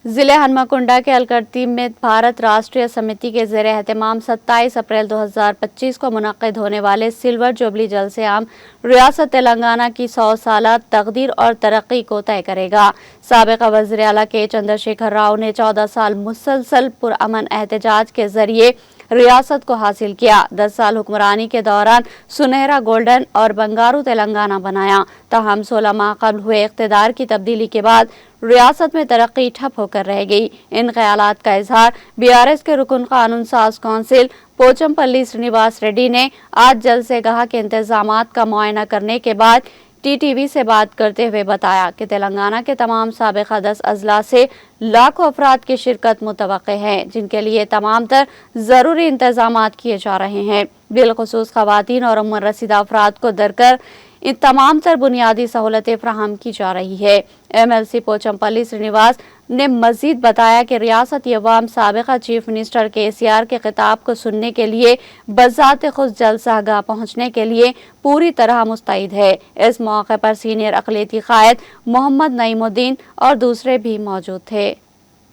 ضلع ہنمکنڈا کے الکرتی میں بھارت راشٹریہ سمیتی کے زیر اہتمام 27 اپریل 2025 کو منعقد ہونے والے سلور جوبلی جلسہ عام ریاست تلنگانہ کی 100 سالہ تقدیر اور ترقی کو طے کرے گا۔ سابق وزیر اعلیٰ کے چندر شیکھر راؤ نے 14 سال مسلسل پرامن احتجاج کے ذریعے ریاست کو حاصل کیا۔ 10 سال حکمرانی کے دوران سنہرا گولڈن اور بنگارو تلنگانہ بنایا، تاہم 16 ماہ قبل ہوئے اقتدار کی تبدیلی کے بعد ریاست میں ترقی ٹھپ ہو کر رہ گئی۔ ان خیالات کا اظہار BRS کے رکن قانون ساز کونسل پوچم پلی سرینواس ریڈی نے آج جلسے کہا کہ انتظامات کا معائنہ کرنے کے بعد TTV سے بات کرتے ہوئے بتایا کہ تلنگانہ کے تمام سابقہ 10 اضلاع سے لاکھوں افراد کی شرکت متوقع ہے، جن کے لیے تمام تر ضروری انتظامات کیے جا رہے ہیں، بالخصوص خواتین اور عمر رسیدہ افراد کو درکار ان تمام تر بنیادی سہولتیں فراہم کی جا رہی ہے۔ MLC پوچم پلی سرینواس نے مزید بتایا کہ ریاستی عوام سابقہ چیف منسٹر KCR کے خطاب کو سننے کے لیے بذات خود جلسہ گاہ پہنچنے کے لیے پوری طرح مستعد ہے۔ اس موقع پر سینئر اقلیتی قائد محمد نعیم الدین اور دوسرے بھی موجود تھے۔